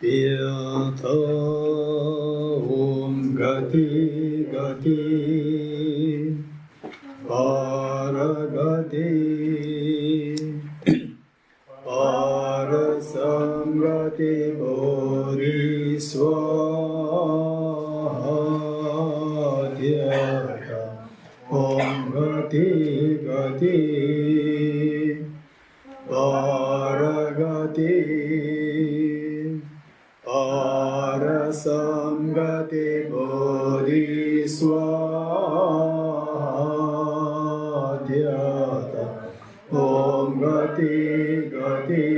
Tirtha Om Gati Gati Paragati Parasamgati Bodhi Swaha Tirtha Om Gati Gati Paragati Parasamgati Bodhi Swaha Dhyata Om Gati Gati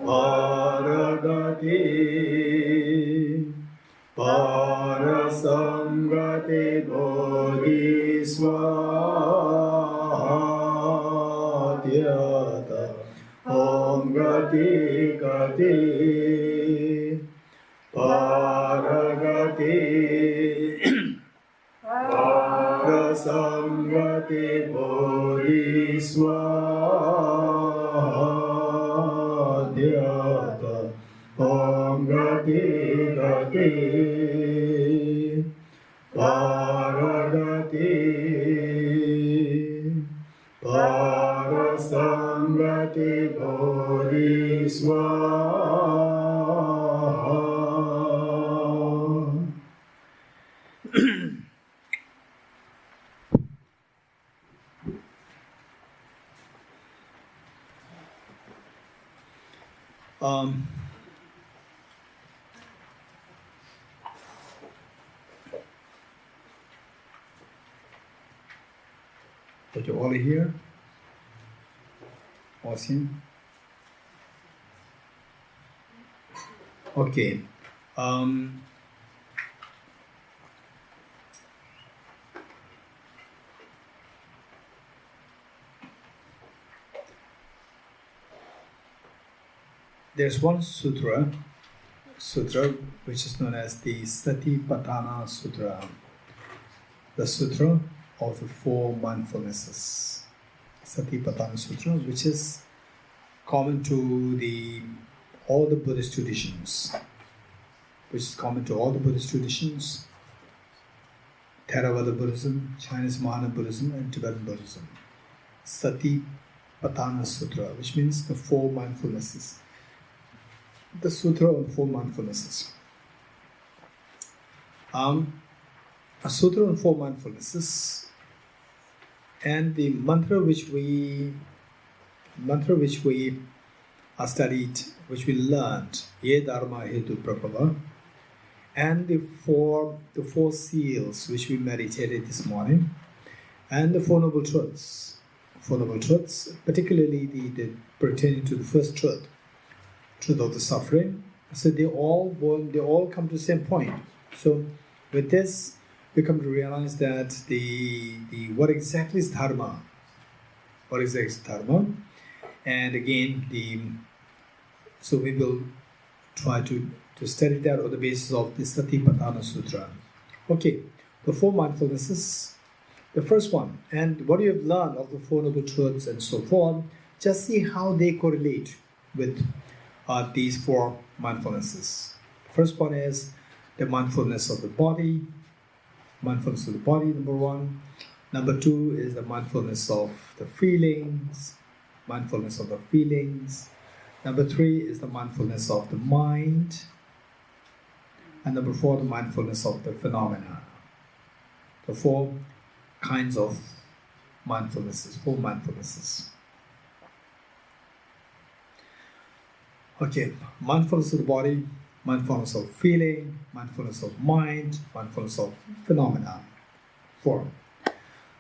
Paragati Parasamgati Bodhi Swaha Dhyata Om Gati Gati Paragati Parasamgati Bodhi Swaha Dhyata Om Gati Gati Paragati Parasamgati Bodhi Swaha. Did you all hear? Awesome. Okay. There's one sutra which is known as the Satipatthana Sutra, the sutra of the four mindfulnesses. Satipatthana Sutra, which is common to all the Buddhist traditions, Theravada Buddhism, Chinese Mahayana Buddhism, and Tibetan Buddhism. Satipatthana Sutra, which means the four mindfulnesses. The Sutra on four mindfulnesses. A Sutra on four mindfulnesses, and the mantra which we studied, which we learned, Ye Dharma Hetu Prabhava, and the four seals which we meditated this morning, and the Four Noble Truths, particularly the pertaining to the first truth of the suffering. So they all come to the same point. So with this, we come to realize that what exactly is dharma? And again, so we will try to study that on the basis of the Satipatthana Sutra. Okay, the four mindfulnesses. The first one, and what you have learned of the Four Noble Truths and so forth, just see how they correlate with these four mindfulnesses. First one is the mindfulness of the body. Mindfulness of the body, number one. Number two is the mindfulness of the feelings. Number three is the mindfulness of the mind. And number four, the mindfulness of the phenomena. The four kinds of mindfulnesses, four mindfulnesses. Okay, mindfulness of the body, mindfulness of feeling, mindfulness of mind, mindfulness of phenomena. Four.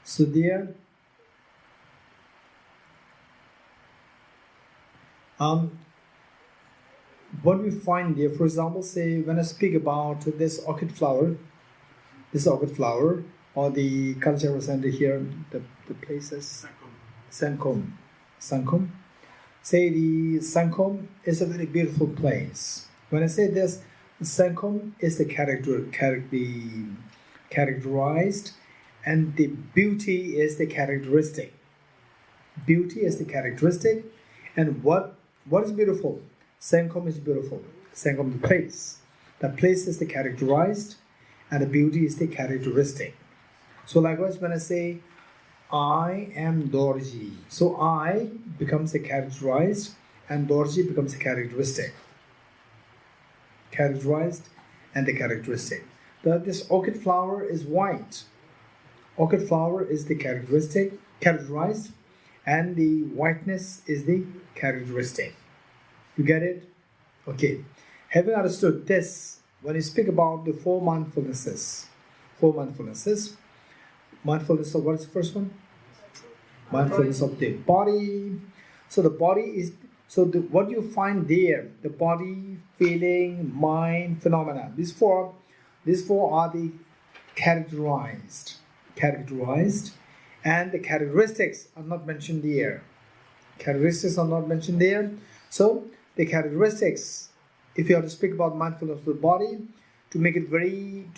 So there, what we find there, for example, say when I speak about this orchid flower, or the Kalachakra Center here, the place is Saint Cosme. Say the Saint Cosme is a very beautiful place. When I say this, Saint Cosme is the characterized, and the beauty is the characteristic. And what is beautiful? Saint Cosme is beautiful. Saint Cosme is the place. The place is the characterized, and the beauty is the characteristic. So likewise, when I say, I am Dorji, so I becomes a characterized, and Dorji becomes a characteristic. Characterized and the characteristic. This orchid flower is white. Orchid flower is the characteristic, characterized, and the whiteness is the characteristic. You get it? Okay. Having understood this, when you speak about the four mindfulnesses, mindfulness of what is the first one? Mindfulness of the body. So the body is, what you find there, the body, feeling, mind, phenomena. These four are the characterized, and the characteristics are not mentioned there. So the characteristics, if you have to speak about mindfulness of the body, to make it very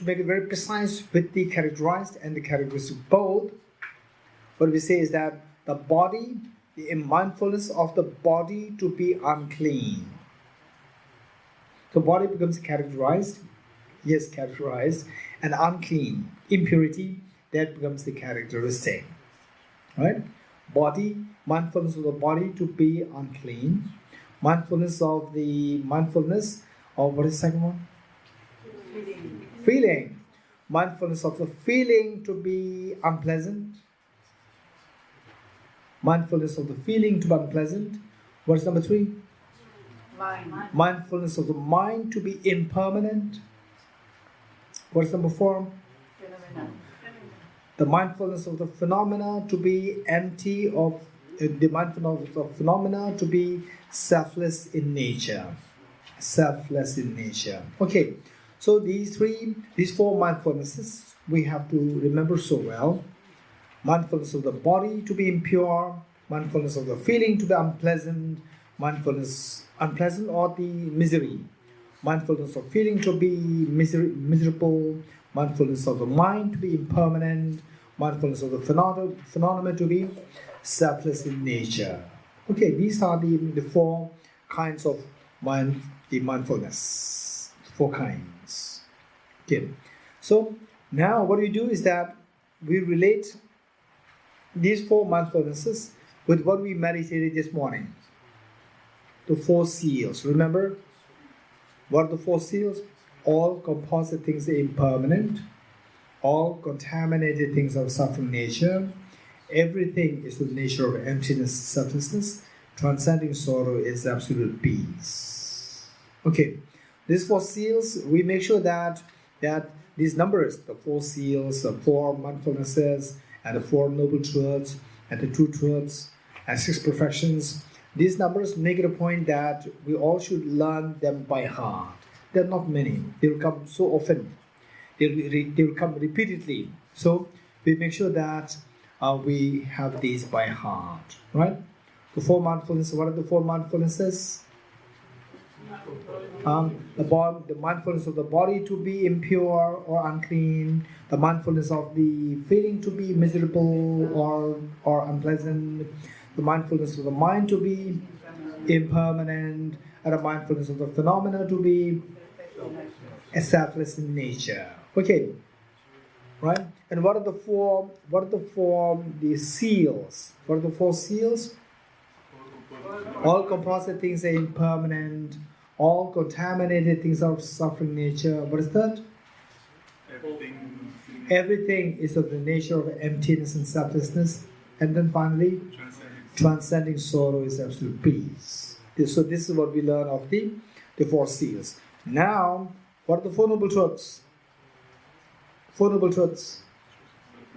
precise with the characterized and the characteristic both, what we say is that the body, the mindfulness of the body to be unclean. The body becomes characterized, and unclean, impurity, that becomes the characteristic. Right? Body, mindfulness of the body to be unclean. Mindfulness of what is the second one? Feeling. Mindfulness of the feeling to be unpleasant. Mindfulness of the feeling to be unpleasant. What is number 3? Mind. Mindfulness of the mind to be impermanent. What is number 4? Phenomena. The mindfulness of the phenomena to be empty of, the mindfulness of the phenomena to be selfless in nature. Okay, so these four mindfulnesses we have to remember so well. Mindfulness of the body to be impure, mindfulness of the feeling to be unpleasant, unpleasant or the misery, mindfulness of feeling to be miserable, mindfulness of the mind to be impermanent, mindfulness of the phenomena to be selfless in nature. Okay, these are the four kinds of mindfulness. 4 kinds. Okay, so now what we do is that we relate these 4 mindfulnesses with what we meditated this morning. The 4 seals. Remember, what are the 4 seals? All composite things are impermanent. All contaminated things are suffering nature. Everything is the nature of emptiness, selflessness. Transcending sorrow is absolute peace. Okay, these 4 seals, we make sure that these numbers, the 4 seals, the 4 mindfulnesses, and the 4 noble truths, and the 2 truths, and 6 perfections, these numbers make it a point that we all should learn them by heart. There are not many. They will come so often. They will come repeatedly. So we make sure that we have these by heart. Right? The 4 mindfulnesses. What are the 4 mindfulnesses? The mindfulness of the body to be impure or unclean, the mindfulness of the feeling to be miserable or unpleasant, the mindfulness of the mind to be impermanent, and the mindfulness of the phenomena to be selfless in nature. Okay, right? And what are the 4 seals? What are the 4 seals? All composite things are impermanent. All contaminated things are of suffering nature. What is that? Everything is of the nature of emptiness and selflessness. And then finally, transcending sorrow is absolute peace. So this is what we learn of the 4 seals. Now, what are the 4 noble truths? 4 noble truths.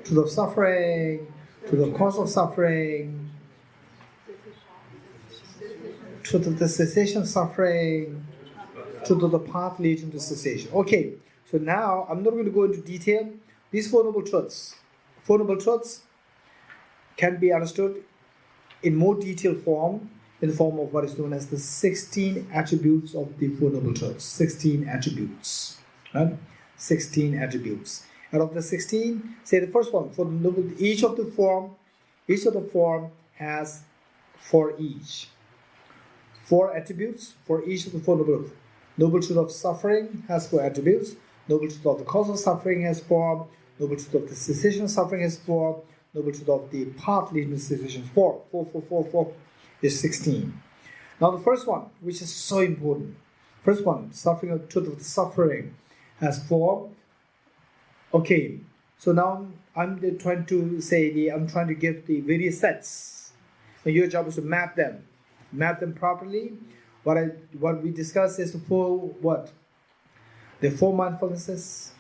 Truth of suffering, truth of cause of suffering, truth of the cessation of suffering, truth of the path leading to cessation. Okay, so now I'm not going to go into detail. These 4 noble truths can be understood in more detailed form, in the form of what is known as the 16 attributes of the 4 noble truths. 16 attributes. Right? 16 attributes. Out of the 16, say the first one, for the noble, each of the form has 4 each. 4 attributes for each of the 4 noble truths. Noble truth of suffering has 4 attributes. Noble truth of the cause of suffering has 4. Noble truth of the cessation of suffering has 4. Noble truth of the path leading to cessation is 4. 4 is 16. Now the first one, which is so important. First one, suffering of truth of the suffering, has 4. Okay, so now I'm trying to give the various sets. And your job is to map them properly. What we discussed is the 4 what? The 4 mindfulnesses,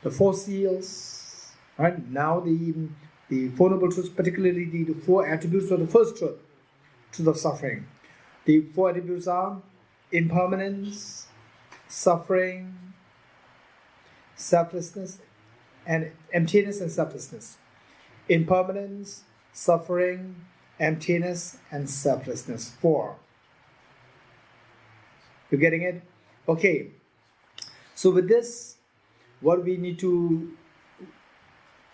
the 4 seals. Right now the 4 noble truths, particularly the 4 attributes of the first truth of suffering. The 4 attributes are impermanence, suffering, selflessness, and emptiness and selflessness. Impermanence, suffering, emptiness, and selflessness. 4. You getting it? Okay. So with this, what we need to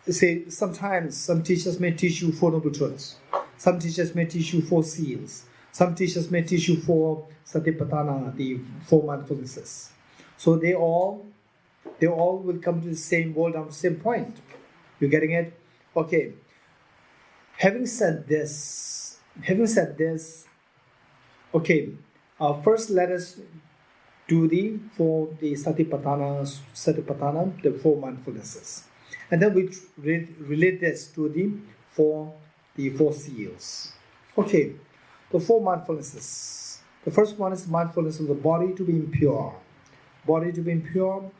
say, sometimes some teachers may teach you 4 noble truths. Some teachers may teach you 4 seals. Some teachers may teach you 4 satipatthana, the 4 mindfulnesses. So they all will come to the same goal, down to the same point. You getting it? Okay. Having said this, okay. First, let us do the satipatthana, the 4 mindfulnesses, and then we relate this to the 4 seals. Okay. The 4 mindfulnesses. The first one is mindfulness of the body to be impure. Body to be impure.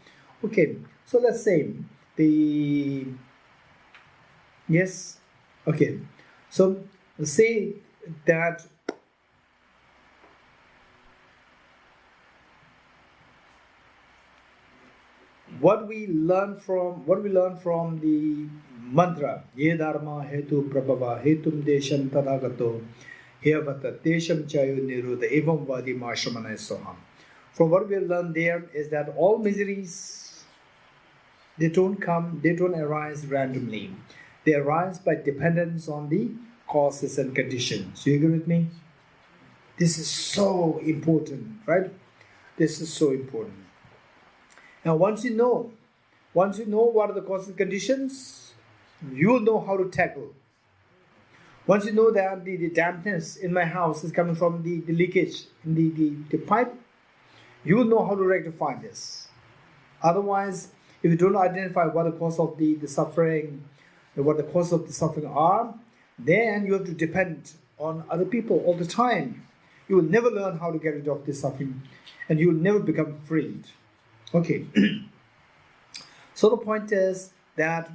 Okay, so let's say yes. Okay, so say that what we learn from the mantra, ye dharma hetu prabhava hetum desham tadagato From what we learn there is that all miseries, they don't arise randomly. They arise by dependence on the causes and conditions. You agree with me? This is so important, right? This is so important. Now once you know what are the causes and conditions, you will know how to tackle. Once you know that the dampness in my house is coming from the leakage in the pipe, you will know how to rectify this. Otherwise, if you don't identify what the cause of the suffering, what the cause of the suffering are, then you have to depend on other people all the time. You will never learn how to get rid of this suffering, and you will never become freed. Okay. So the point is that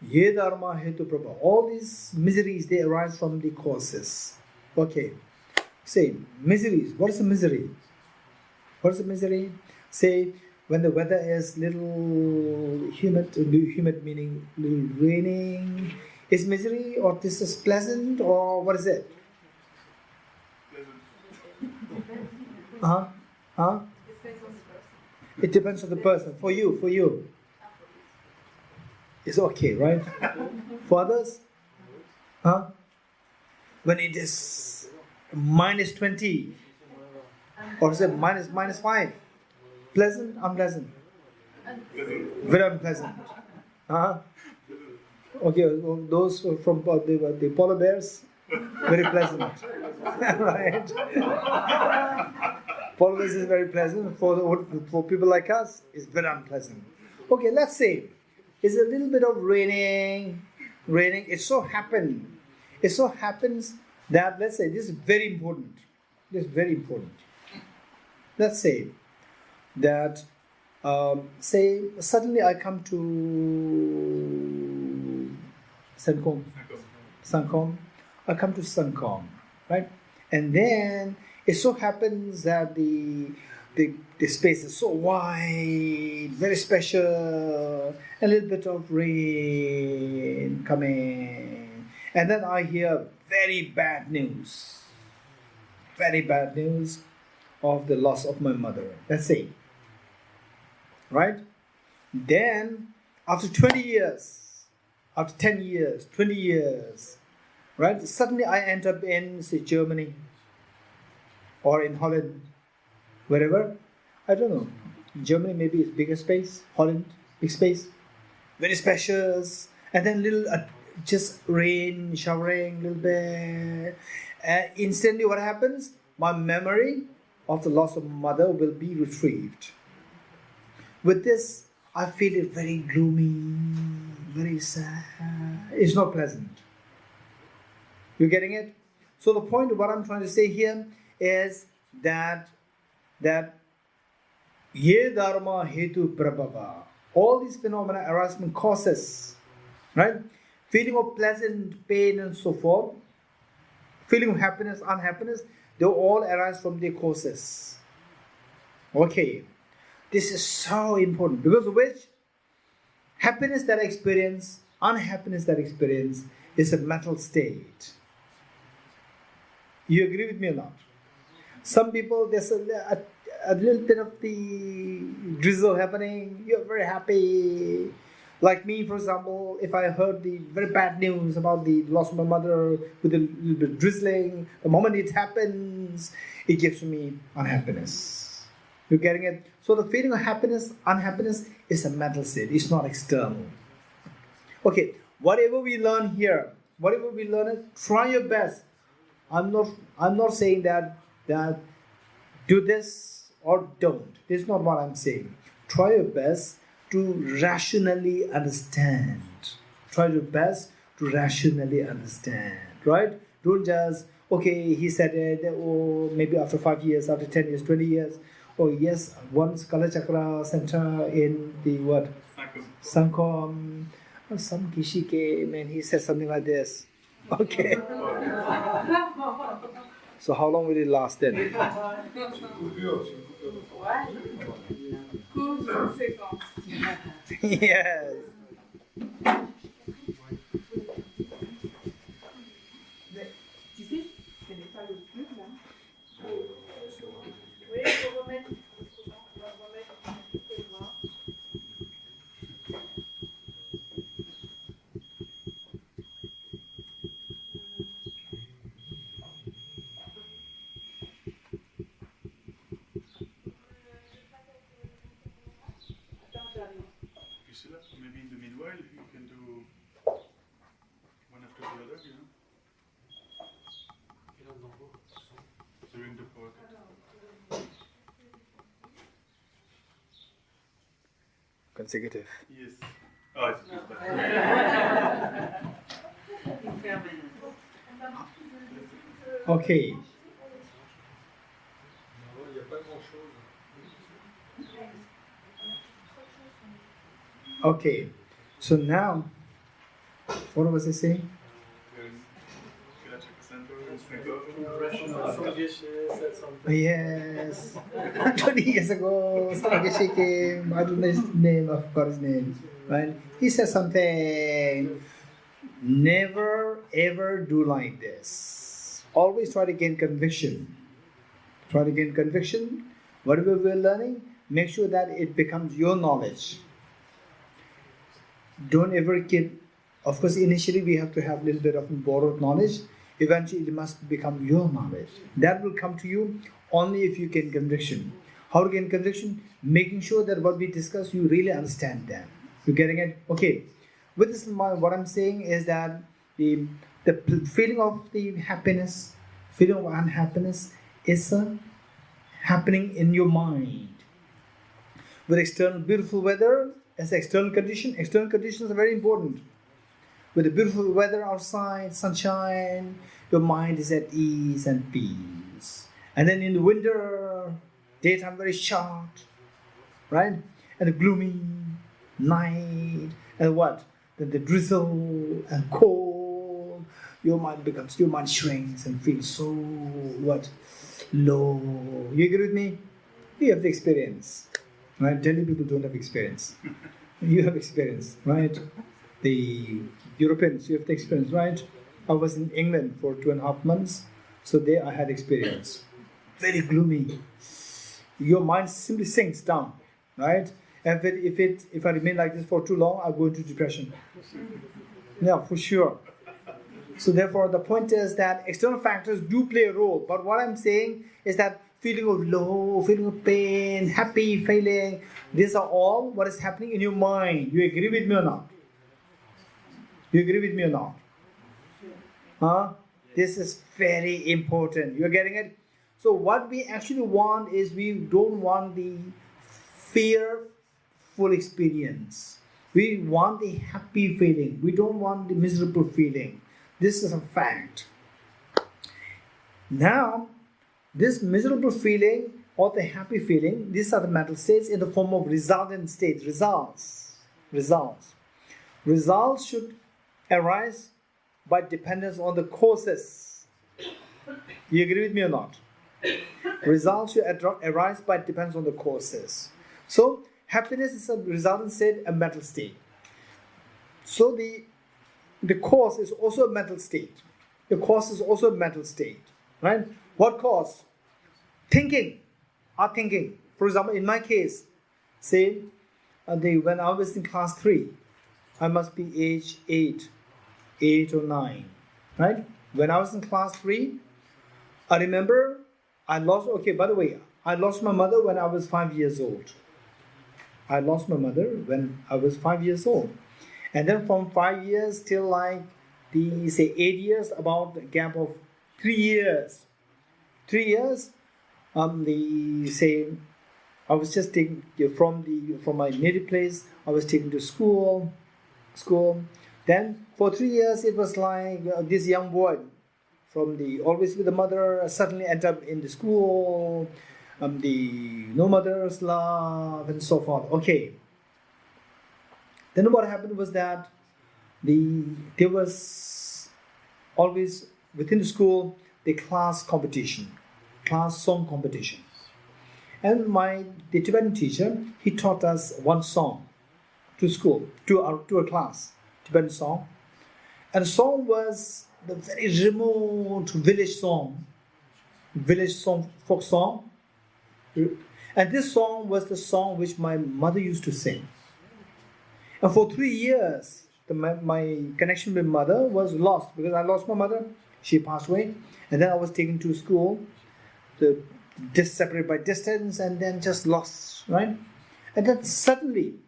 Ye dharma hetu prabha. All these miseries, they arise from the causes. Okay. Say, miseries. What is a misery? What is a misery? Say, when the weather is little humid meaning little raining, is misery, or this is pleasant, or what is it? It depends on the person. For you. It's okay, right? For others? When it is minus 20, or is it minus 5? Pleasant, unpleasant? Very unpleasant. Okay, those from the polar bears, very pleasant. Right? Polar bears is very pleasant. For people like us, it's very unpleasant. Okay, let's say it's a little bit of raining. It so happens that, let's say, this is very important. Let's say that, suddenly I come to Saint Cosme. I come to Saint Cosme, right? And then it so happens that the space is so wide, very special, a little bit of rain coming. And then I hear very bad news of the loss of my mother. Let's say. Right? Then, after 20 years, after 10 years, 20 years, right? Suddenly I end up in, say, Germany. or in Holland, wherever. I don't know. Germany maybe is bigger space. Holland, big space. Very spacious. And then little just rain, showering a little bit. Instantly what happens? My memory of the loss of mother will be retrieved. With this, I feel it very gloomy, very sad. It's not pleasant. You getting it? So the point of what I'm trying to say here is that ye dharma hetu prabhava, all these phenomena arise from causes, right? Feeling of pleasant, pain, and so forth, feeling of happiness, unhappiness, they all arise from their causes. Okay, this is so important, because of which happiness that I experience, unhappiness that I experience is a mental state. You agree with me or not? Some people, there's a little bit of the drizzle happening, you're very happy. Like me, for example, if I heard the very bad news about the loss of my mother with a little bit of drizzling, the moment it happens, it gives me unhappiness. You're getting it? So the feeling of happiness, unhappiness is a mental state, it's not external. Okay, whatever we learn here, whatever we learn, try your best. I'm not saying that do this or don't. This is not what I'm saying. Try your best to rationally understand. Try your best to rationally understand, right? Don't just, okay, he said it, or maybe after 5 years, after 10 years, 20 years. Oh yes, once Kalachakra Center in the what? Saint Cosme. Some Gueshe came and he said something like this. Okay. So how long will it last then? Yes. Tu sais, ce n'est pas le truc là. Oui, il faut remettre. On va remettre les bras. Maybe in the meanwhile, you can do one after the other, you know? During the podcast. Consecutive. Yes. Oh, it's good. Okay. Okay, so now, what was I saying? Kalachakra Center, Saint Cosme. Yes, 20 years ago, Gueshe came, I don't know his name, I forgot his name, right? He said something, never ever do like this. Always try to gain conviction. Try to gain conviction. Whatever we're learning, make sure that it becomes your knowledge. Don't ever keep, of course initially we have to have a little bit of borrowed knowledge. Eventually it must become your knowledge. That will come to you only if you gain conviction. How to gain conviction? Making sure that what we discuss, you really understand that. You're getting it? Okay. With this in mind, what I'm saying is that the feeling of the happiness, feeling of unhappiness is happening in your mind. With external beautiful weather, as external conditions are very important. With the beautiful weather outside, sunshine, your mind is at ease and peace. And then in the winter, daytime very short, right? And the gloomy night, and what? Then the drizzle and cold. Your mind shrinks and feels so what? Low. You agree with me? You have the experience. Right? Delhi people don't have experience. You have experience, right? The Europeans, you have the experience, right? I was in England for 2.5 months, so there I had experience. Very gloomy. Your mind simply sinks down, right? And if I remain like this for too long, I'll go into depression. Yeah, for sure. So therefore, the point is that external factors do play a role. But what I'm saying is that feeling of low, feeling of pain, happy feeling, these are all what is happening in your mind. You agree with me or not? You agree with me or not? Huh? This is very important. You're getting it? So what we actually want is we don't want the fearful experience. We want the happy feeling. We don't want the miserable feeling. This is a fact. Now, this miserable feeling or the happy feeling, these are the mental states in the form of resultant states, results. Results should arise by dependence on the causes. You agree with me or not? Results should arise by dependence on the causes. So, happiness is a resultant state, a mental state. So, the cause is also a mental state. The cause is also a mental state. Right? What cause? Thinking. Our thinking. For example, in my case, say, when I was in class 3, I must be age 8 or 9. Right? When I was in class 3, I remember I lost my mother when I was 5 years old. I lost my mother when I was 5 years old. And then from 5 years till 8 years, about a gap of 3 years. 3 years, I was just taken from my native place, I was taken to school. Then for 3 years, it was like this young boy always with the mother, suddenly end up in the school, no mother's love, and so forth. Okay. Then what happened was that there was always within the school the class song competition. And the Tibetan teacher, he taught us one song to school, to our class, Tibetan song. And the song was the very remote village song, folk song. And this song was the song which my mother used to sing. And for 3 years, my connection with mother was lost because I lost my mother. She passed away. And then I was taken to school, separated by distance, and then just lost, right? And then suddenly,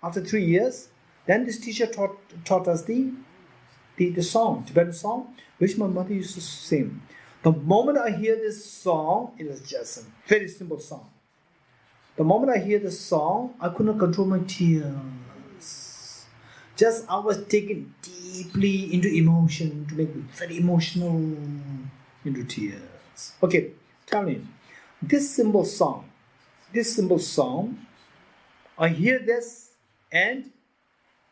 after 3 years, then this teacher taught us the song, Tibetan song, which my mother used to sing. The moment I hear this song, it was just a very simple song. The moment I hear this song, I could not control my tears. I was taken deeply into emotion to make me very emotional into tears. Okay, tell me, this simple song, I hear this and,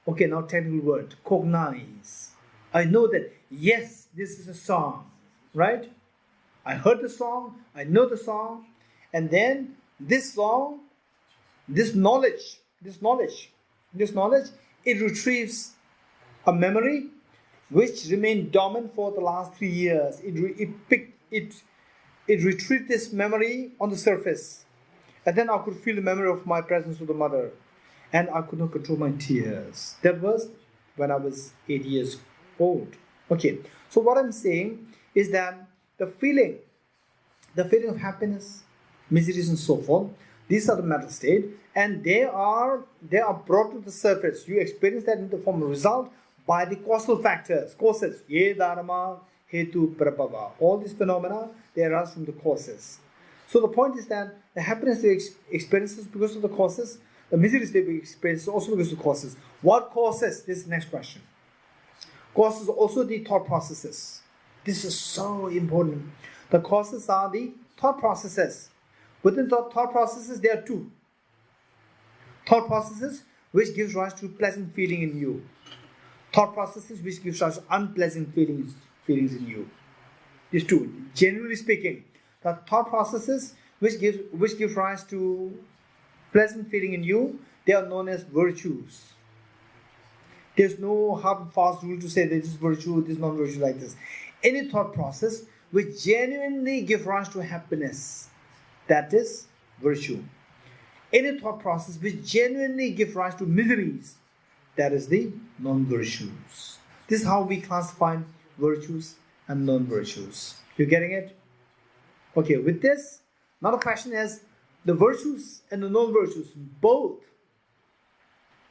okay, now technical word, cognize. I know that, yes, this is a song, right? I heard the song, I know the song, and then this song, this knowledge, it retrieves a memory which remained dormant for the last 3 years. It retrieved this memory on the surface. And then I could feel the memory of my presence with the mother. And I could not control my tears. That was when I was 8 years old. Okay, so what I'm saying is that the feeling of happiness, miseries and so forth, these are the mental state, and they are brought to the surface. You experience that in the form of result by the causal factors, causes, ye dharma, hetu, prabhava. All these phenomena, they arise from the causes. So the point is that the happiness they experience is because of the causes, the miseries they experience is also because of the causes. What causes? This is the next question. Causes also the thought processes. This is so important. The causes are the thought processes. Within the thought processes, there are two. Thought processes which gives rise to pleasant feeling in you. Thought processes which gives rise to unpleasant feelings in you. These two. Generally speaking, the thought processes which give rise to pleasant feeling in you, they are known as virtues. There's no hard and fast rule to say this is virtue, this is non-virtue like this. Any thought process which genuinely gives rise to happiness, that is virtue. Any thought process which genuinely gives rise to miseries, that is the non-virtues. This is how we classify virtues and non-virtues. You getting it? Okay, with this, now the question is, the virtues and the non-virtues, both,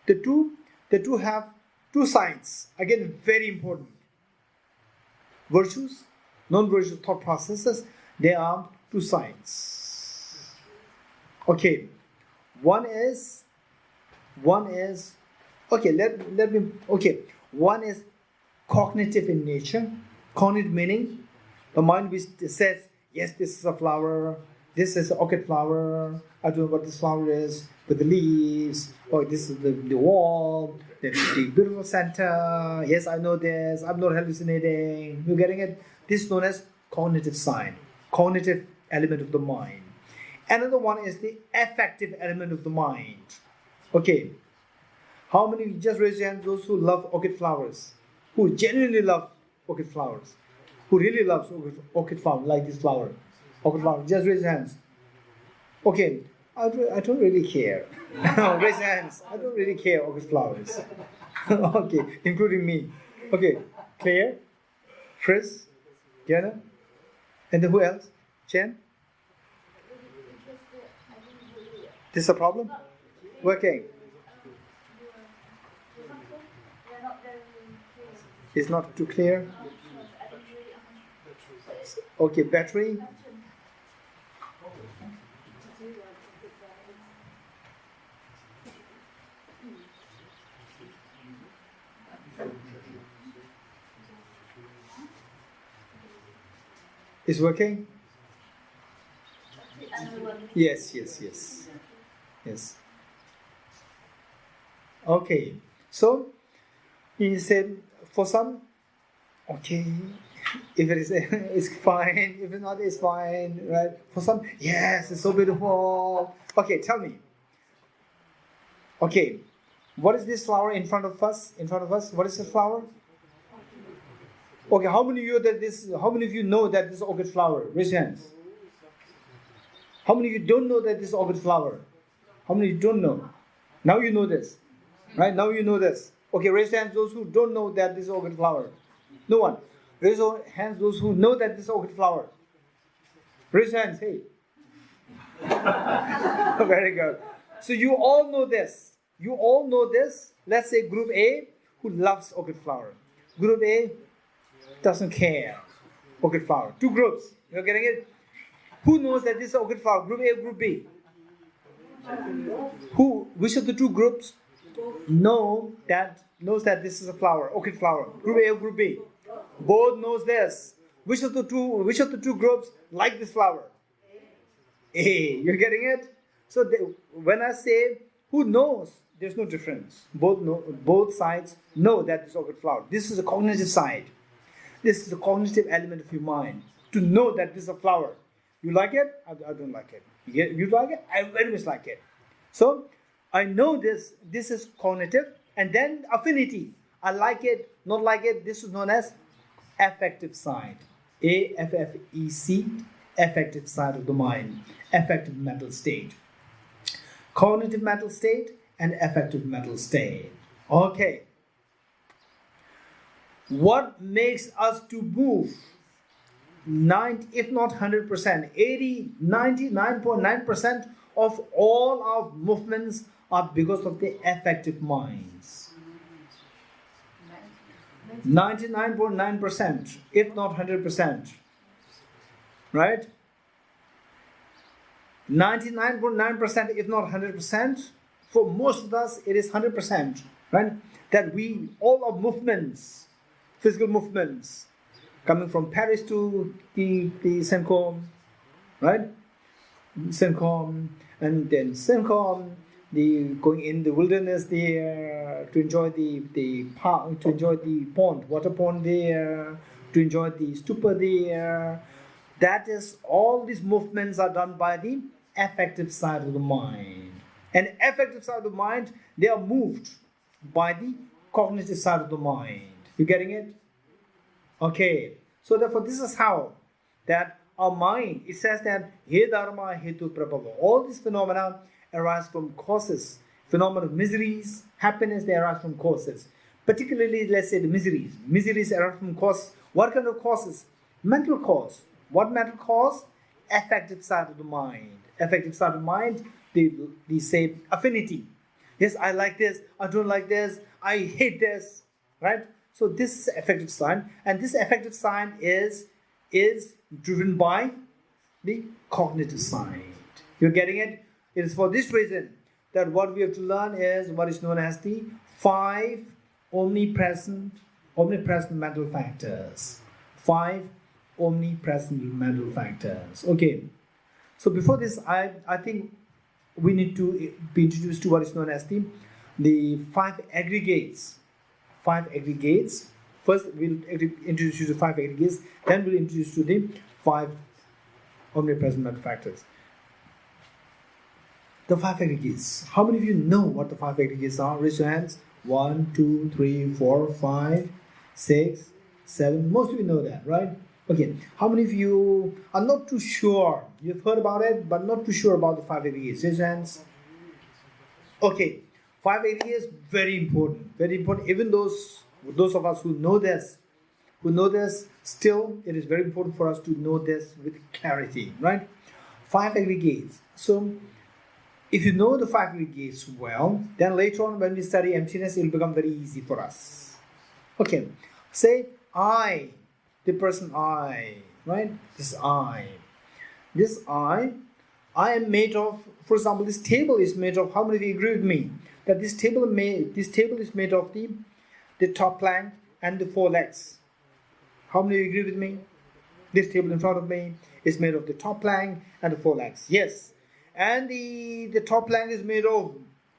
the two have two sides. Again, very important. Virtues, non-virtuous thought processes, they are two sides. Okay, one is one is cognitive in nature. Cognitive meaning the mind which says, yes, this is a flower, this is an orchid flower, I don't know what this flower is, with the leaves, or this is the wall, the beautiful center, yes, I know this, I'm not hallucinating. You getting it? This is known as cognitive side, cognitive element of the mind. Another one is the affective element of the mind. Okay, how many, just raise your hands, those who love orchid flowers, who genuinely love orchid flowers, who really loves orchid flower, like this flower, orchid flower, just raise your hands. Okay, I don't really care. Raise your hands. I don't really care orchid flowers. Okay, including me. Okay, Claire, Chris, Diana, and then who else? Chen? This is a problem? Working. It's not too clear. Okay, battery. Is working? Yes. Okay, so he said for some, okay, if it is, it's fine. If it's not, it's fine, right? For some, yes, it's so beautiful. Okay, tell me. Okay, what is this flower in front of us? What is this flower? Okay, how many of you know that this is orchid flower? Raise your hands. How many of you don't know that this is orchid flower? How many of you don't know? Now you know this, right? Now you know this. Okay, raise your hands those who don't know that this is orchid flower. No one. Raise your hands those who know that this is orchid flower. Raise your hands, hey. Very good. So you all know this. You all know this. Let's say group A who loves orchid flower. Group A doesn't care. Orchid flower. Two groups. You're getting it? Who knows that this is orchid flower? Group A, group B. Which of the two groups knows that this is a flower, orchid flower? Group A or group B? Both knows this. Which of the two groups like this flower? A. You're getting it? So when I say who knows, there's no difference. Both sides know that this is orchid flower. This is a cognitive side. This is a cognitive element of your mind. To know that this is a flower. You like it? I don't like it. You like it? I very much like it. So I know this. This is cognitive. And then affinity. I like it, not like it. This is known as affective side. A-F-F-E-C. Affective side of the mind. Affective mental state. Cognitive mental state and affective mental state. Okay. What makes us to move? 90, if not 100%, 80, 99.9% of all our movements are because of the affective minds. 99.9%, if not 100%. Right? 99.9%, if not 100%. For most of us, it is 100%. Right? That all our movements, physical movements, coming from Paris to the Saint Cosme, right? Saint Cosme, and then Saint Cosme, going in the wilderness there to enjoy the park, to enjoy the water pond there, to enjoy the stupa there. That is, all these movements are done by the affective side of the mind. And affective side of the mind, they are moved by the cognitive side of the mind. You getting it? Okay, so therefore this is how that our mind, it says that he dharma hetu prabhava. All these phenomena arise from causes. Phenomena of miseries, happiness, they arise from causes. Particularly, let's say the miseries. Miseries arise from cause What kind of causes? Mental cause. What mental cause? Affective side of the mind. Affective side of the mind, they say affinity. Yes, I like this, I don't like this, I hate this, right? So this is affective side, and this affective side is driven by the cognitive side. You're getting it? It is for this reason that what we have to learn is what is known as the 5 omnipresent mental factors. 5 omnipresent mental factors. Okay. So before this, I think we need to be introduced to what is known as the 5 aggregates. 5 aggregates. First, we'll introduce you to 5 aggregates. Then we'll introduce you to the 5 omnipresent mental factors. The 5 aggregates. How many of you know what the 5 aggregates are? Raise your hands. 1, 2, 3, 4, 5, 6, 7. Most of you know that, right? Okay. How many of you are not too sure? You've heard about it, but not too sure about the 5 aggregates. Raise your hands. Okay. 5 aggregates, very important. Very important. Even those of us who know this, still it is very important for us to know this with clarity, right? 5 aggregates. So if you know the 5 aggregates well, then later on when we study emptiness, it will become very easy for us. Okay, say I, the person I, right? This I. This I am made of, for example, this table is made of, how many of you agree with me? That this table is made of the top plank and the 4 legs. How many of you agree with me? This table in front of me is made of the top plank and the 4 legs. Yes. And the top plank is made of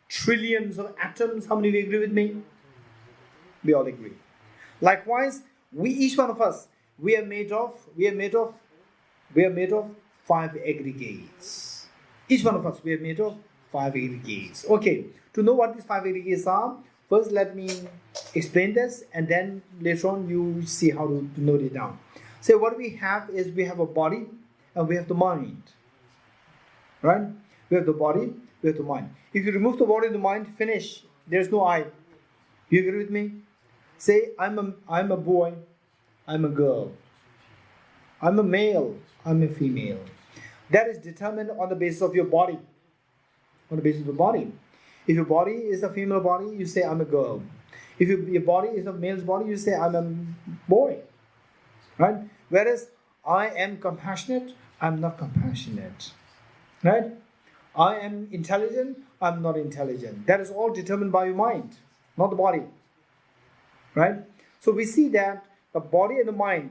trillions of atoms. How many of you agree with me? We all agree. Likewise, each one of us, we are made of 5 aggregates. Each one of us, we are made of 5 aggregates. Okay, to know what these 5 aggregates are, first let me explain this, and then later on you see how to note it down. So what we have is we have a body and we have the mind. Right? We have the body, we have the mind. If you remove the body and the mind, finish. There's no I. You agree with me? Say, I'm a boy, I'm a girl. I'm a male, I'm a female. That is determined on the basis of your body. On the basis of the body. If your body is a female body, you say, I'm a girl. If your body is a male's body, you say, I'm a boy. Right? Whereas, I am compassionate, I'm not compassionate. Right? I am intelligent, I'm not intelligent. That is all determined by your mind, not the body. Right? So we see that the body and the mind,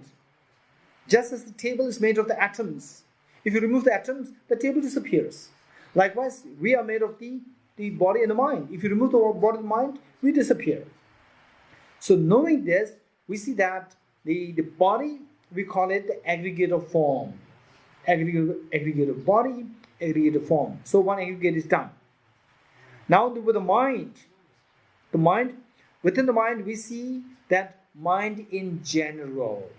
just as the table is made of the atoms, if you remove the atoms, the table disappears. Likewise, we are made of the body and the mind. If you remove the body and the mind, we disappear. So knowing this, we see that the body, we call it the aggregate of form. Aggregate of body, aggregate of form. So one aggregate is done. Now with the mind, within the mind we see that mind in general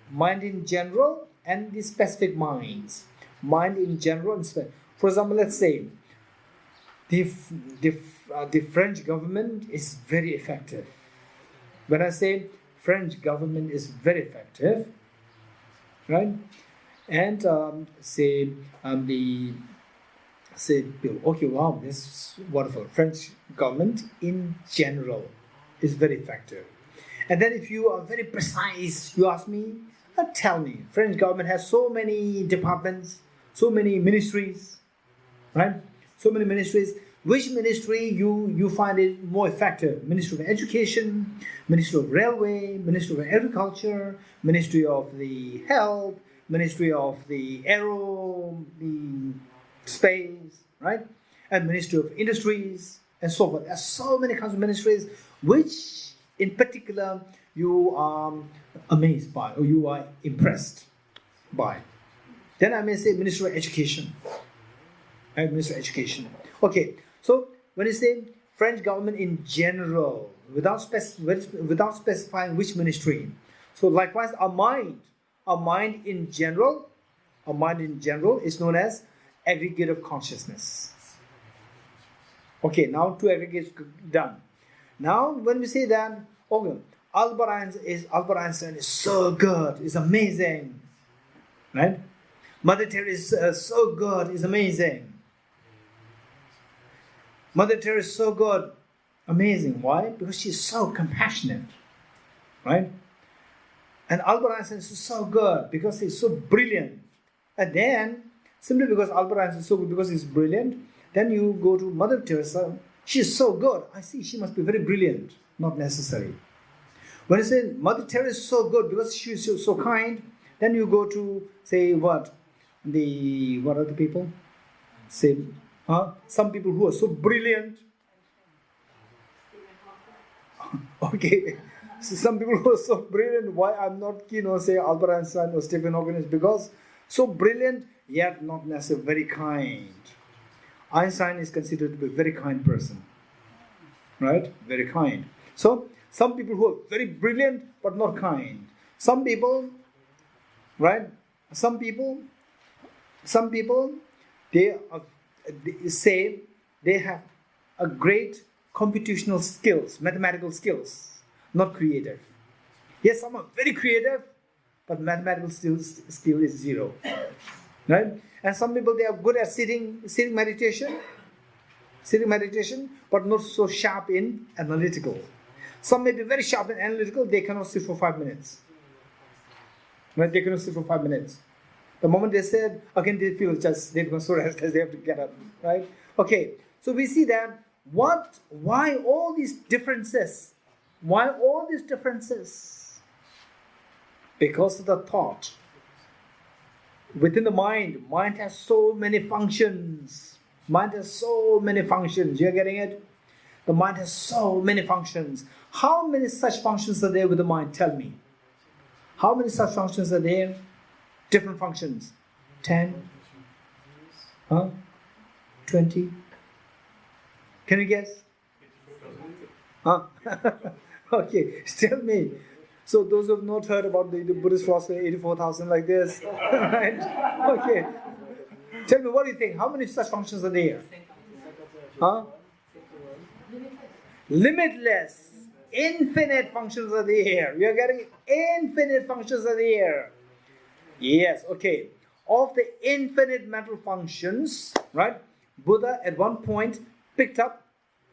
and the specific minds. Mind in general and specific. For example, let's say the French government is very effective. When I say French government is very effective, right? And okay, wow, this is wonderful. French government in general is very effective. And then if you are very precise, you ask me, tell me, French government has so many departments, so many ministries, right? So many ministries. Which ministry you find it more effective? Ministry of Education, Ministry of Railway, Ministry of Agriculture, Ministry of the Health, Ministry of the the Space, right? And Ministry of Industries, and so forth. There are so many kinds of ministries which, in particular, you are amazed by or you are impressed by. Then I may say Ministry of Education. Right? Ministry of Education. Okay, so when you say French government in general, without specifying which ministry, so likewise our mind in general is known as aggregate of consciousness. Okay, now 2 aggregates done. Now when we say that, okay, Albert Einstein is so good, is amazing, right? Mother Teresa is so good, is amazing. Mother Teresa is so good, amazing. Why? Because she's so compassionate, right? And Albert Einstein is so good because he's so brilliant. And then, simply because Albert Einstein is so good because he's brilliant, then you go to Mother Teresa. She's so good. I see she must be very brilliant. Not necessary. When you say Mother Teresa is so good because she's so kind, then you go to, say, what? What are the people? Say, some people who are so brilliant. Okay. So some people who are so brilliant, why I'm not keen on, say, Albert Einstein or Stephen Hawking is because so brilliant, yet not necessarily very kind. Einstein is considered to be a very kind person. Right? Very kind. So, some people who are very brilliant but not kind. Some people, right? Some people, they say they have a great computational skills, mathematical skills, not creative. Yes, some are very creative, but mathematical skill is zero. Right? And some people, they are good at sitting meditation, but not so sharp in analytical. Some may be very sharp and analytical, they cannot sit for 5 minutes. Right? They cannot sit for 5 minutes. The moment they said, again they feel just, they're going so restless, they have to get up. Right? Okay, so we see that, why all these differences? Why all these differences? Because of the thought. Within the mind has so many functions. Mind has so many functions. You're getting it? The mind has so many functions. How many such functions are there with the mind? Tell me. How many such functions are there? Different functions. 10? 20? Can you guess? Okay, tell me. So those who have not heard about the Buddhist philosophy, 84,000 like this. Right? Okay. Tell me, what do you think? How many such functions are there? Limitless. Infinite functions are there. We are getting infinite functions are there. Yes, okay. Of the infinite mental functions, right? Buddha at one point picked up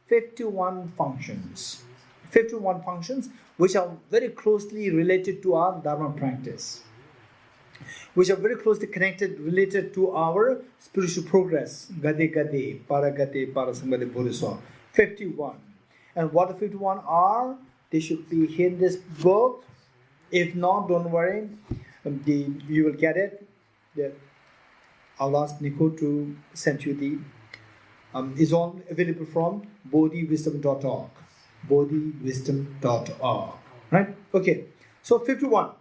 51 functions. 51 functions which are very closely related to our Dharma practice. Which are very closely related to our spiritual progress. Gade Gade, Paragate, Parasangade, Bodhisattva. 51. And what the 51 are, they should be in this book. If not, don't worry. You will get it. I'll ask Nico to send you the... it's all available from bodhiwisdom.org. bodhiwisdom.org. Right? Okay. So 51.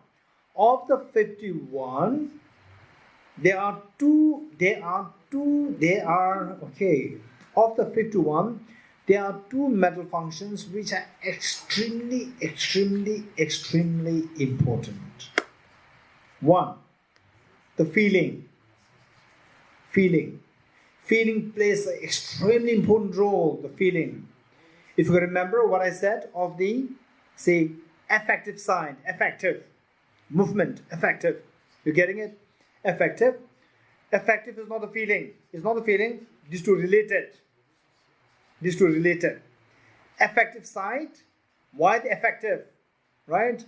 Of the 51, of the 51, there are two mental functions which are extremely important. One, the feeling. Feeling plays an extremely important role, the feeling. If you remember what I said of the, say, affective side, affective, movement, affective. You're getting it? Affective. Affective is not a feeling. It's not a feeling. These two related. Affective side. Why the affective? Right?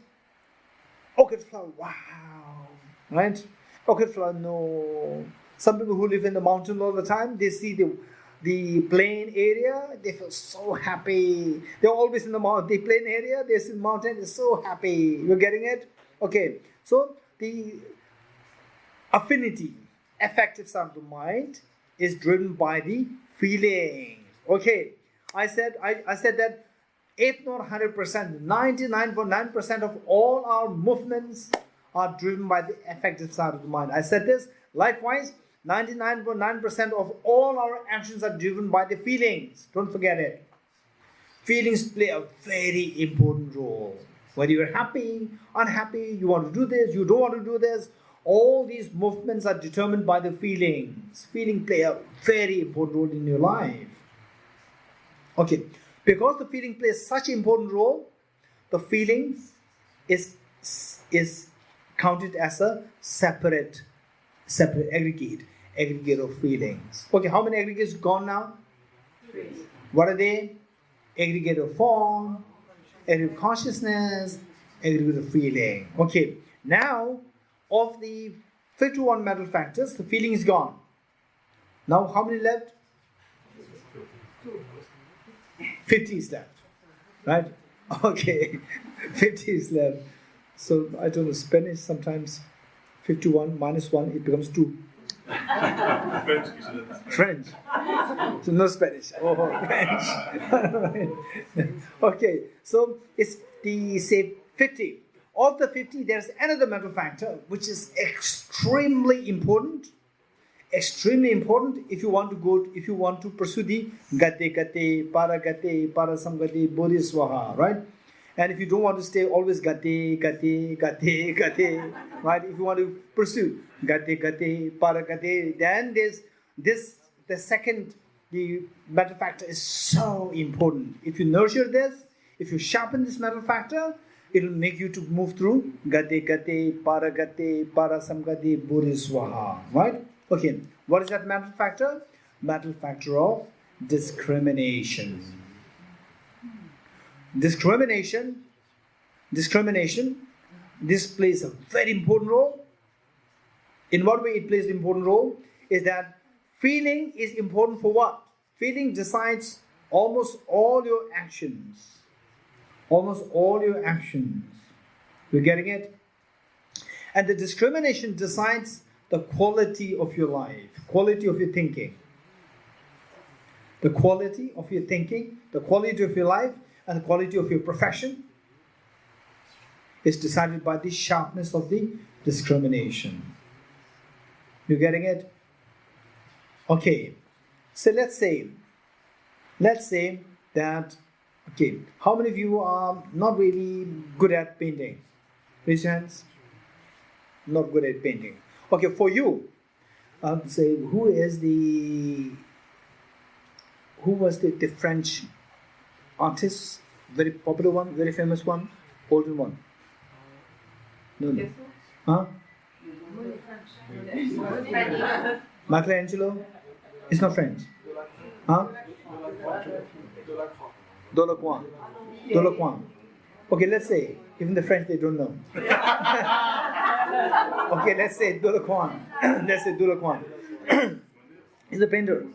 Orchid flower. Wow. Right? Orchid flower. No. Some people who live in the mountain all the time, they see the plain area, they feel so happy. They're always in the plain area, they're in the mountain, they're so happy. You're getting it? Okay. So the affinity, affective side of the mind is driven by the feelings. Okay. I said that if not 100%, 99.9% of all our movements are driven by the affective side of the mind. I said this. Likewise, 99.9% of all our actions are driven by the feelings. Don't forget it. Feelings play a very important role. Whether you're happy, unhappy, you want to do this, you don't want to do this, all these movements are determined by the feelings. Feelings play a very important role in your life. Okay, because the feeling plays such an important role, the feelings is counted as a separate aggregate of feelings. Okay, how many aggregates gone now? 3. What are they? Aggregate of form, aggregate of consciousness, aggregate of feeling. Okay, now of the 51 mental factors, the feeling is gone. Now how many left? 50 is left. Right? Okay, 50 is left. So I don't know, Spanish sometimes 51 minus 1, it becomes 2. French. So no Spanish. Oh, French. Okay, so it's the say 50. Of the 50, there's another mental factor which is extremely important. Extremely important if you want to pursue the gate, parasamgate, bodhiswaha, right? And if you don't want to stay always gate, right? If you want to pursue gate, paragate, then the second, the mental factor is so important. If you nurture this, if you sharpen this mental factor, it will make you to move through gate, paragate, parasamgate, bodhiswaha, right? Okay, what is that mental factor? Mental factor of discrimination. Discrimination, this plays a very important role. In what way it plays an important role? Is that feeling is important for what? Feeling decides almost all your actions. Almost all your actions. You're getting it? And the discrimination decides the quality of your life, quality of your thinking. The quality of your thinking, the quality of your life, and the quality of your profession is decided by the sharpness of the discrimination. You getting it? Okay. So let's say that, okay, how many of you are not really good at painting? Raise your hands. Not good at painting. Okay, for you, say who was the French artist, very popular one, very famous one, older one? No. Huh? Michelangelo? It's not French. Huh? Delacroix. Okay, let's say, even the French, they don't know. Okay, let's say Delacroix. He's a painter.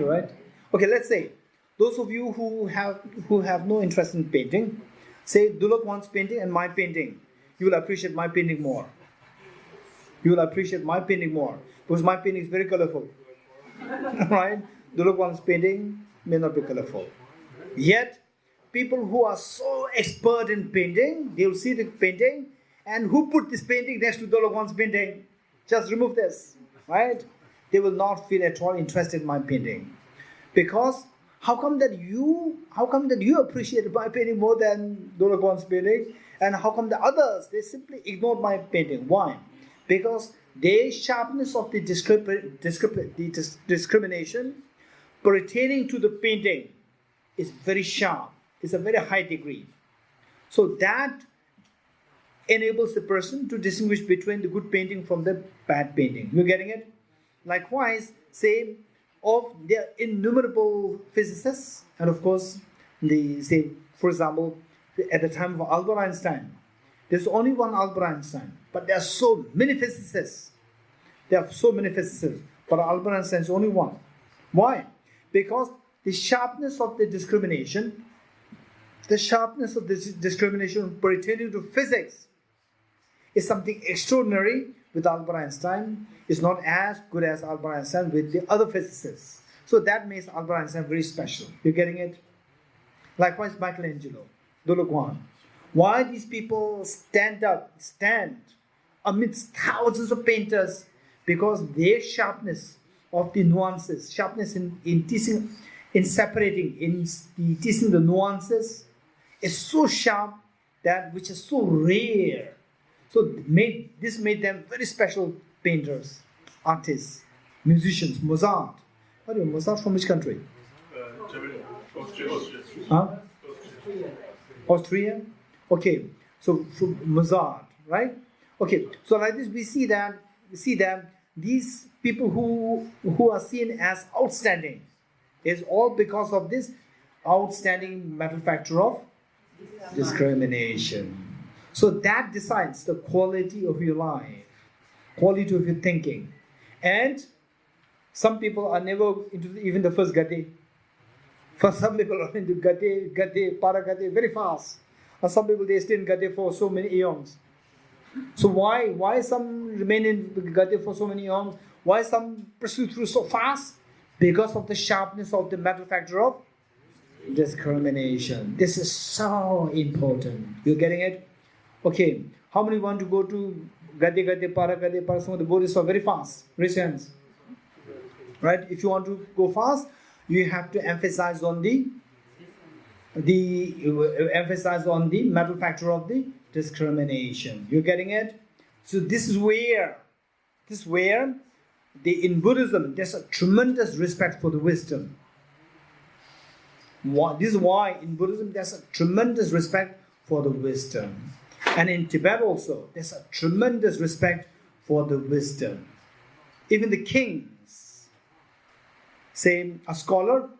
Right? Okay, let's say, those of you who have no interest in painting, say Delacroix's painting and my painting. You will appreciate my painting more. Because my painting is very colorful. Right? Delacroix's painting may not be colorful. Yet, people who are so expert in painting, they will see the painting, and who put this painting next to Delacroix's painting? Just remove this. Right? They will not feel at all interested in my painting. Because how come that you appreciate my painting more than Delacroix's painting? And how come the others, they simply ignored my painting? Why? Because their sharpness of the discrimination pertaining to the painting is very sharp. It's a very high degree. So that enables the person to distinguish between the good painting from the bad painting. You're getting it? Likewise, say, of the innumerable physicists, and of course, for example, at the time of Albert Einstein, there's only one Albert Einstein, but there are so many physicists. But Albert Einstein is only one. Why? Because the sharpness of the discrimination pertaining to physics is something extraordinary with Albert Einstein. It's not as good as Albert Einstein with the other physicists. So that makes Albert Einstein very special. You're getting it? Likewise, Michelangelo, Delacroix. Why these people stand amidst thousands of painters? Because their sharpness of the nuances, sharpness in teasing, in separating, in teasing the nuances is so sharp, that which is so rare. So this made them very special painters, artists, musicians. Mozart. What are you, Mozart from which country? Germany. Austria. Huh? Austria? Okay, so Mozart, right? Okay, so like this we see that these people who are seen as outstanding is all because of this outstanding mental factor of discrimination. So that decides the quality of your life, quality of your thinking. And some people are never into even the first gate. For some people are into gate, paragate very fast. And some people they stay in gate for so many eons. So why some remain in gate for so many eons? Why some pursue through so fast? Because of the sharpness of the mental factor of discrimination. This is so important. You're getting it? Okay. How many want to go to gade, para? Some of the Buddhists are very fast. Raise your hands. Right? If you want to go fast, you have to emphasize on the mental factor of the discrimination. You're getting it? So this is where in Buddhism there's a tremendous respect for the wisdom. This is why in Buddhism there's a tremendous respect for the wisdom. And in Tibet also there's a tremendous respect for the wisdom. Even the kings, say a scholar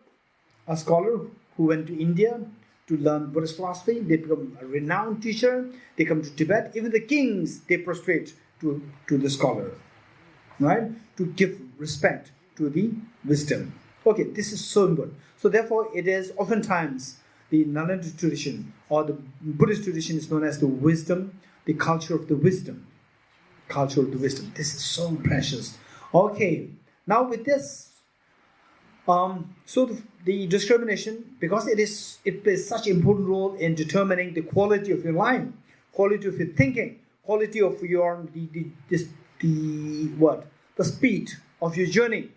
who went to India to learn Buddhist philosophy, they become a renowned teacher, they come to Tibet. Even the kings, they prostrate to the scholar, right? To give respect to the wisdom. Okay, this is so important. So therefore, it is oftentimes the Nalanda tradition or the Buddhist tradition is known as the wisdom, the culture of the wisdom. Culture of the wisdom. This is so precious. Okay, now with this, so the discrimination, because it plays such an important role in determining the quality of your life, quality of your thinking, quality of your the speed of your journey.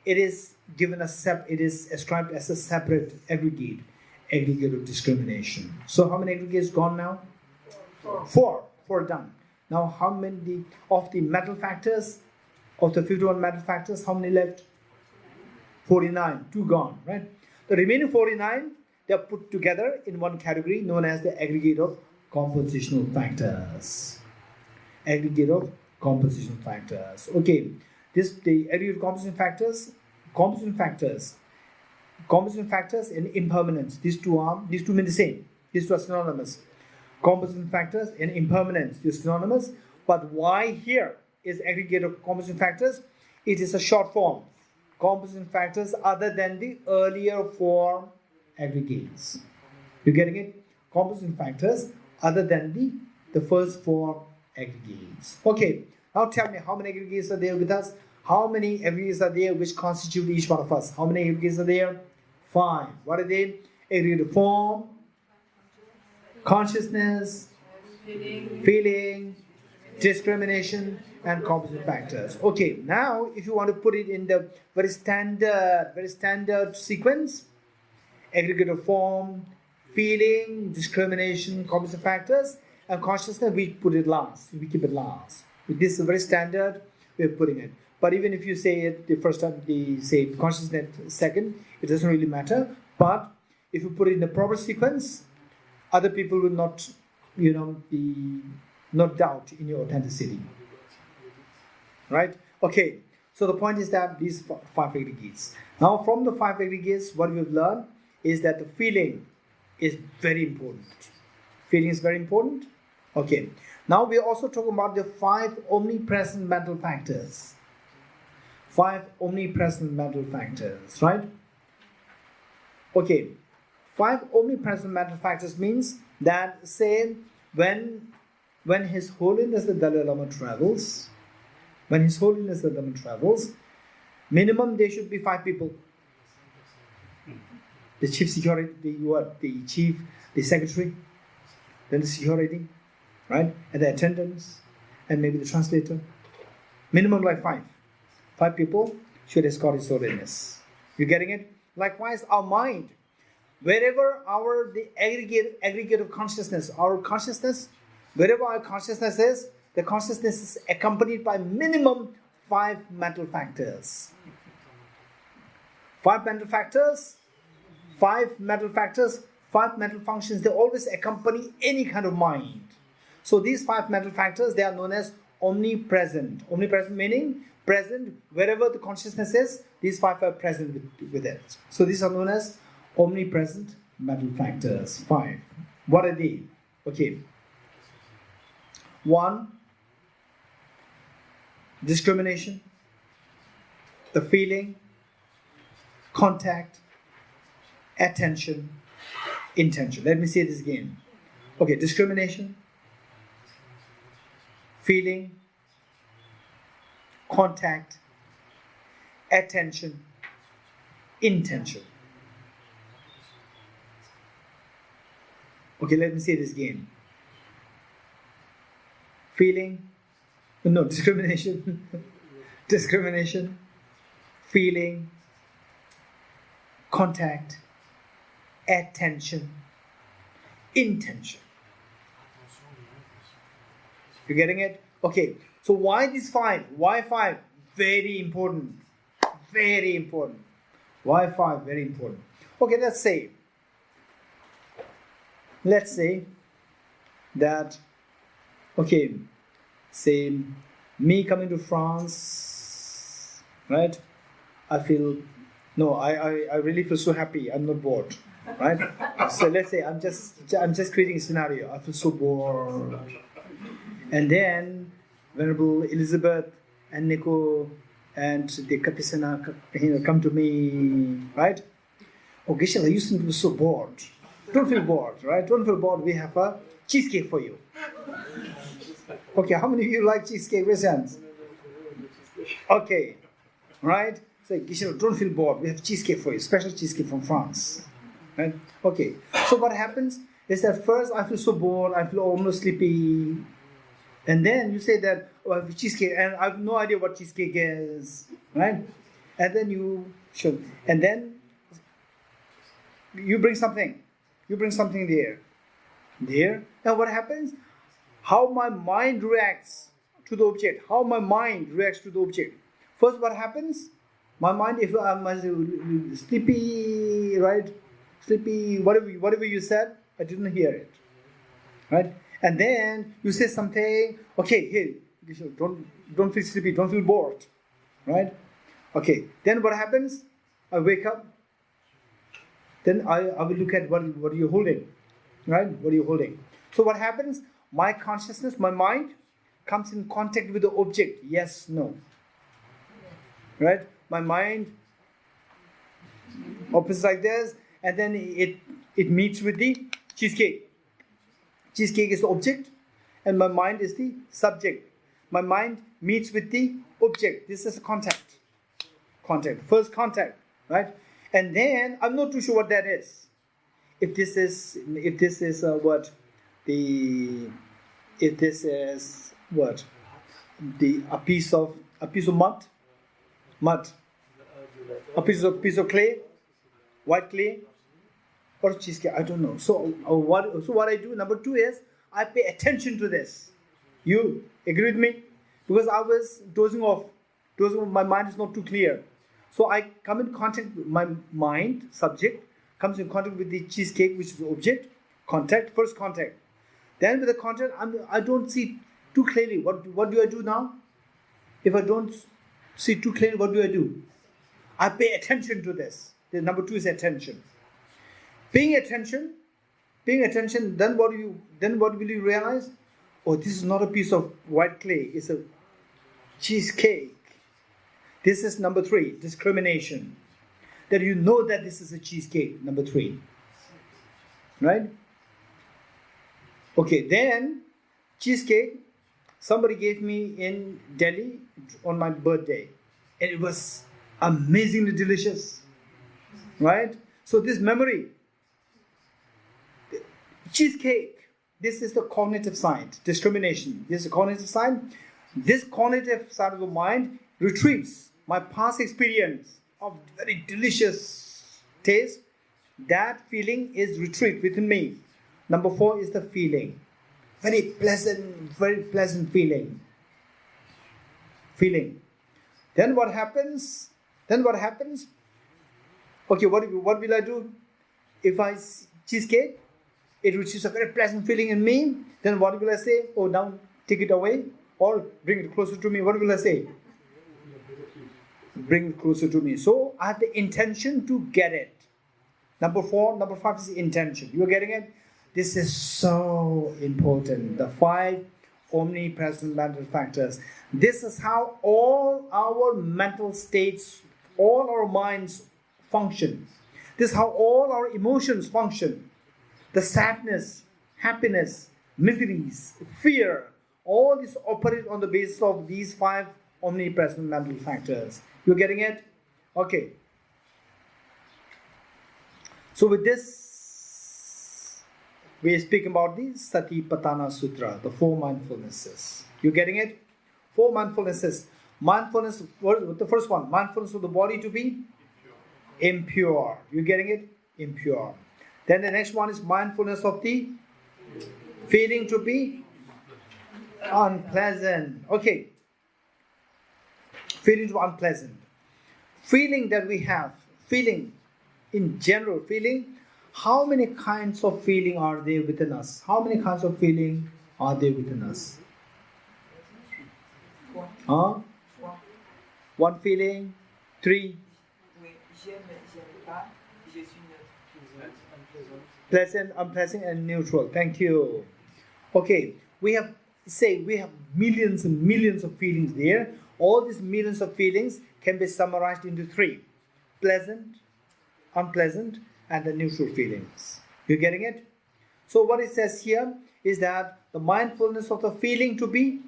It is given it is ascribed as a separate aggregate of discrimination. So how many aggregates gone now? Four done. Now how many of the mental factors, of the 51 mental factors, how many left? 49, 2 gone, right? The remaining 49, they are put together in one category known as the aggregate of compositional factors. Aggregate of compositional factors. Okay, the aggregate of composition factors and impermanence. These two mean the same. These two are synonymous. Composition factors and impermanence, they're synonymous. But why here is aggregate of composition factors? It is a short form. Composition factors other than the earlier 4 aggregates. You getting it? Composition factors other than the first 4 aggregates. Okay, now tell me how many aggregates are there with us? How many aggregates are there which constitute each one of us? How many aggregates are there? 5. What are they? Aggregate of form, consciousness, feeling, discrimination, and composite factors. Okay, now if you want to put it in the very standard sequence, aggregate of form, feeling, discrimination, composite factors, and consciousness, we put it last. We keep it last. This is very standard way of putting it. But even if you say it the first time, say consciousness second, it doesn't really matter. But if you put it in the proper sequence, other people will not, not doubt in your authenticity. Right? Okay. So the point is that these 5 aggregates. Now from the 5 aggregates, what we've learned is that the feeling is very important. Feeling is very important. Okay. Now we're also talking about the 5 omnipresent mental factors. 5 omnipresent mental factors, right? Okay. 5 omnipresent mental factors means that, say, when His Holiness the Dalai Lama travels, minimum there should be 5 people. The chief security, the secretary, then the security, right? And the attendants, and maybe the translator. Minimum like 5. 5 people should escort His Holiness. You getting it? Likewise, our mind. Wherever the aggregate of consciousness, wherever our consciousness is, the consciousness is accompanied by minimum 5 mental factors. 5 mental factors, 5 mental functions, they always accompany any kind of mind. So these 5 mental factors, they are known as omnipresent. Omnipresent meaning present wherever the consciousness is, these 5 are present with it. So these are known as omnipresent mental factors. 5. What are they? Okay. 1, discrimination, the feeling, contact, attention, intention. Let me say this again. Okay, discrimination, feeling, contact, attention, intention. Okay, let me say this again. Feeling, no, discrimination, discrimination, feeling, contact, attention, intention. You getting it? Okay, so why these 5? Why 5? Very important. Very important. Why 5? Very important. Okay, let's say that, okay, say me coming to France, right? I really feel so happy. I'm not bored, right? So let's say I'm just creating a scenario. I feel so bored, and then Venerable Elizabeth and Nico and the Kapisana, come to me, right? Oh, Gueshe, I used to be so bored. Don't feel bored, right? Don't feel bored. We have a cheesecake for you. Okay, how many of you like cheesecake? Raise hands. Okay, right? So, Gueshe, don't feel bored. We have cheesecake for you, special cheesecake from France. Right? Okay, so what happens is that first I feel so bored, I feel almost sleepy. And then you say that, oh, I have cheesecake, and I have no idea what cheesecake is, right? And then you should, and then you bring something. You bring something there. And what happens? How my mind reacts to the object. How my mind reacts to the object. First, what happens? My mind, if I'm sleepy, right? Sleepy, whatever you said, I didn't hear it, right? And then you say something. Okay, hey, don't feel sleepy, don't feel bored, right? Okay. Then what happens? I wake up. Then I will look at what are you holding, right? What are you holding? So what happens? My consciousness, my mind, comes in contact with the object. Yes, no. Right? My mind opens like this, and then it meets with the cheesecake. Cheesecake is the object, and my mind is the subject. My mind meets with the object. This is a contact. First contact, right? And then I'm not too sure what that is. If this is what a piece of mud, a piece of clay, white clay, or cheesecake. I don't know. So what I do, number 2 is I pay attention to this. You agree with me? Because I was dozing off. My mind is not too clear. So I come in contact with my mind, subject, comes in contact with the cheesecake, which is the object, first contact. Then with the contact, I don't see too clearly. What do I do now? If I don't see too clearly, what do I do? I pay attention to this. The number 2 is attention. Paying attention, then what will you realize? Oh, this is not a piece of white clay, it's a cheesecake. This is number 3, discrimination. That you know that this is a cheesecake, number 3. Right? Okay, then cheesecake, somebody gave me in Delhi on my birthday. And it was amazingly delicious. Right? So this memory, cheesecake, this is the cognitive side, discrimination. This is the cognitive side. This cognitive side of the mind retrieves my past experience of very delicious taste. That feeling is retrieved within me. Number 4 is the feeling. Very pleasant feeling. Then what happens? Okay, what will I do? If I cheesecake, it receives a very pleasant feeling in me, then what will I say? Oh, now take it away or bring it closer to me. What will I say? Bring it closer to me. So I have the intention to get it. Number 5 is intention. You are getting it? This is so important. The 5 omnipresent mental factors. This is how all our mental states, all our minds function. This is how all our emotions function. The sadness, happiness, miseries, fear, all this operate on the basis of these 5 omnipresent mental factors. You're getting it? Okay. So with this, we are speaking about the Satipatthana Sutra, the 4 mindfulnesses. You getting it? 4 mindfulnesses. Mindfulness, what the first one? Mindfulness of the body to be impure. You getting it? Impure. Then the next one is mindfulness of the feeling to be unpleasant. Okay. Feeling to be unpleasant. Feeling that we have. Feeling. In general, feeling, how many kinds of feeling are there within us? How many kinds of feeling are there within us? Huh? 1 feeling, 3. Pleasant, unpleasant, and neutral. Thank you. Okay, we have millions and millions of feelings there. All these millions of feelings can be summarized into 3. Pleasant, unpleasant, and the neutral feelings. You getting it? So what it says here is that the mindfulness of the feeling to be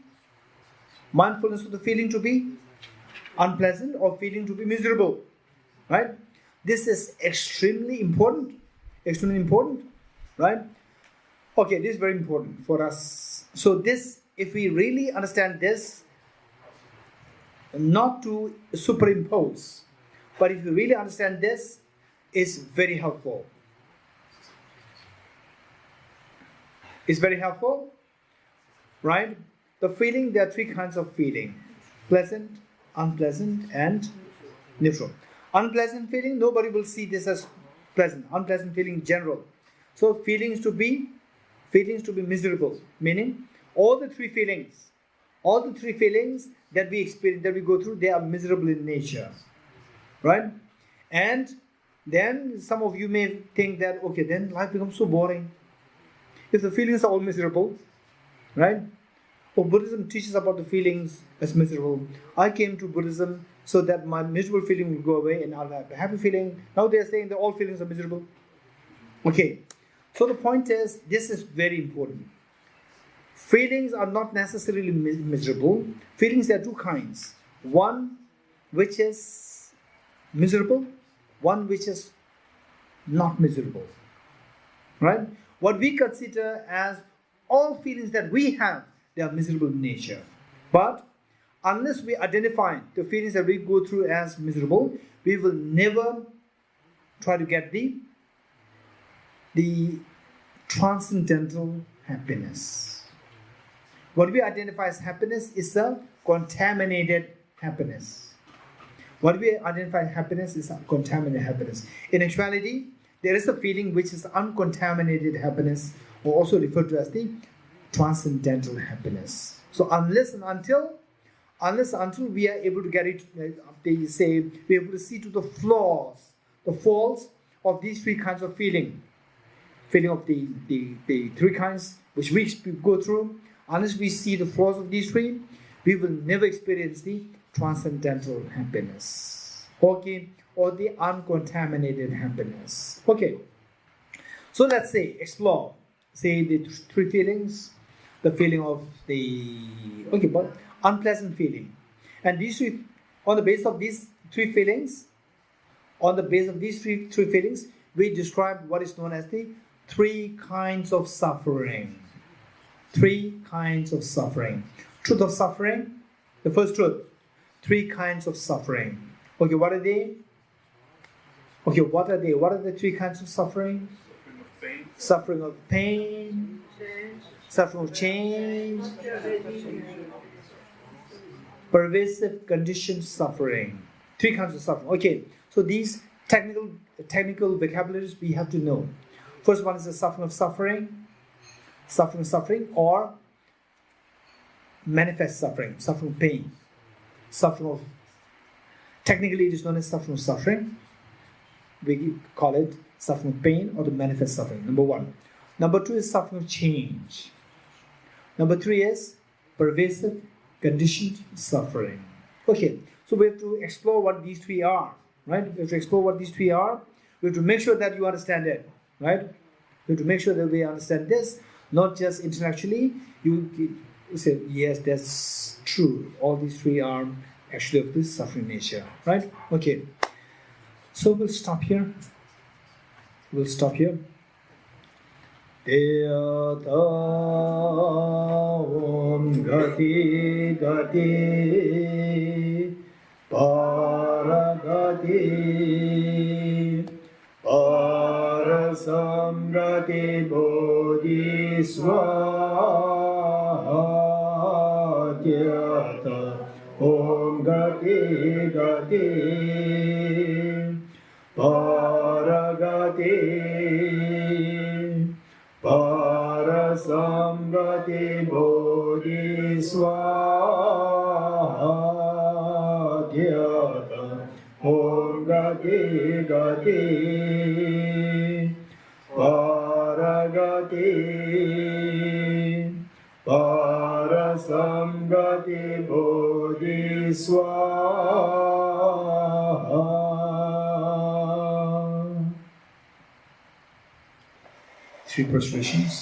unpleasant or feeling to be miserable. Right? This is extremely important. Right? Okay, this is very important for us. So this, if we really understand this, not to superimpose, but if you really understand this, is very helpful. It's very helpful, right? The feeling, there are 3 kinds of feeling. Pleasant, unpleasant, and neutral. Unpleasant feeling, nobody will see this as pleasant. Unpleasant feeling in general. So feelings to be miserable, meaning all the 3 feelings that we experience, that we go through, they are miserable in nature, right? And then some of you may think that, okay, then life becomes so boring. If the feelings are all miserable, right? Or Buddhism teaches about the feelings as miserable. I came to Buddhism so that my miserable feeling will go away and I'll have a happy feeling. Now they are saying that all feelings are miserable. Okay, so the point is, this is very important. Feelings are not necessarily miserable. Feelings, there are 2 kinds. One which is miserable, one which is not miserable. Right? What we consider as all feelings that we have, they are miserable in nature. But unless we identify the feelings that we go through as miserable, we will never try to get the transcendental happiness. What we identify as happiness is a contaminated happiness. What we identify as happiness is a contaminated happiness. In actuality, there is a feeling which is uncontaminated happiness, or also referred to as the transcendental happiness. So unless until we are able to get it, they say, we are able to see to the flaws, the faults of these 3 kinds of feeling of the 3 kinds which we go through. Unless we see the flaws of these 3, we will never experience the transcendental happiness. Okay, or the uncontaminated happiness. Okay, so let's say, explore, say the 3 feelings, the feeling of but unpleasant feeling. And these 3, on the basis of these 3 feelings, we describe what is known as the 3 kinds of suffering. 3 kinds of suffering. Truth of suffering, the first truth. 3 kinds of suffering. Okay, what are they? What are the 3 kinds of suffering? Suffering of pain. Suffering of change. Pervasive conditioned suffering. 3 kinds of suffering. Okay, so these technical vocabularies we have to know. First one is the suffering of suffering, or manifest suffering of pain, suffering of. Technically, it is known as suffering of suffering. We call it suffering of pain or the manifest suffering. Number one. Number two is suffering of change. Number three is pervasive, conditioned suffering. Okay, so we have to explore what these three are, right? We have to explore what these three are. We have to make sure that you understand it, right? We have to make sure that we understand this, not just intellectually. You say, yes, that's true. All these three are actually of this suffering nature, right? Okay, so we'll stop here. Deyata Om Gati Gati Paragati Parasamgati Bodhiswatyata Om Gati Gati Paragati Parasamgati Bodhiswatyata Om Gati Gati Paragati Parasamgati Bodhiswatyata. Three prostrations.